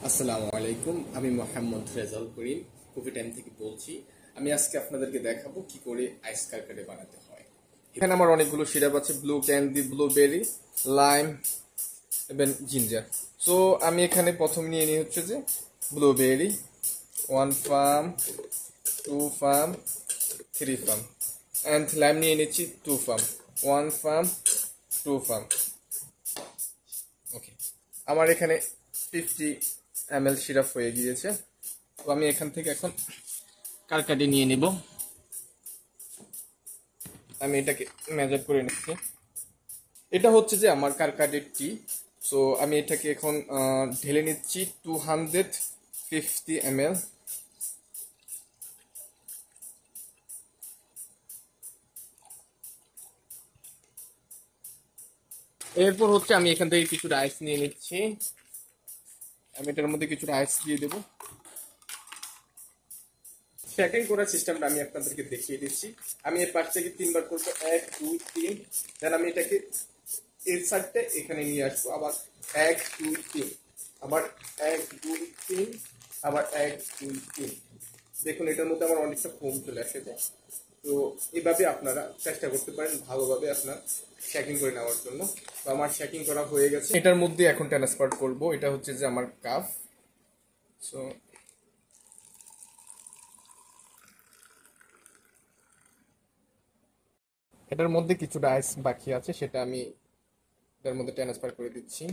আসসালামু আলাইকুম, আমি মোহাম্মদ রেজাউল করিম কফি টাইম থেকে বলছি। আমি আজকে আপনাদেরকে দেখাবো কি করে আইস কারকারে বানাতে হয়। এখানে আমার অনেকগুলো সিরাপ আছে, ব্লু ক্যান্ডি, ব্লুবেরি, লাইম এবং জিঞ্জার। সো আমি এখানে প্রথম নিয়ে নিই হচ্ছে যে blueberry, 1 palm, 2 palm, 3 palm, and lime নিয়ে নিচ্ছি 2 পাম, 1 পাম, 2 পাম। ওকে, আমার এখানে 50 ml সিরাপ হয়ে গিয়েছে। তো আমি এখান থেকে এখন কারকাডি নিয়ে নিব। আমি এটাকে মেজার করে নিচ্ছি। এটা হচ্ছে যে আমার কারকাডির টি। সো আমি এটাকে এখন ঢেলে নিচ্ছি 250 ml। এরপর হচ্ছে আমি এখান থেকে কিছুটা আইস নিয়ে নিচ্ছি। আমি এটার মধ্যে কিছুটা আইস দিয়ে দেবো। প্যাকিং করার সিস্টেমটা আমি আপনাদেরকে দেখিয়ে দিচ্ছি। আমি এর পাশ থেকে 3বার করবো, 1 2 3। দেন আমি এটাকে এর সাইডটা এখানে নিয়ে আসবো, আবার 1 2 3, আবার 1 2 3, আবার 1 2 3। দেখুন এটার মধ্যে আমার অনেকটা ফোম চলে আসে। তো এইভাবে আপনারা চেষ্টা করতে পারেন ভালোভাবে আপনার শেকিং করে নেওয়ার জন্য। তো আমার শেকিং করা হয়ে গেছে, এটার মধ্যে এখন ট্রান্সফার করব। এটা হচ্ছে যে আমার কাপ। সো এটার মধ্যে কিছুটা আইস বাকি আছে, সেটা আমি এটার মধ্যে ট্রান্সফার করে দিচ্ছি।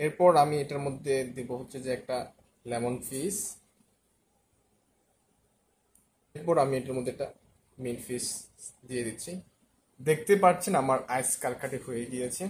এরপর আমি এটার মধ্যে দিব হচ্ছে যে একটা লেমন ফিস। এরপর আমি এটার মধ্যে একটা মিল্ক ফিস দিয়ে দিচ্ছি। দেখতে পাচ্ছেন আমার আইস কারকাটে হয়ে গিয়েছে।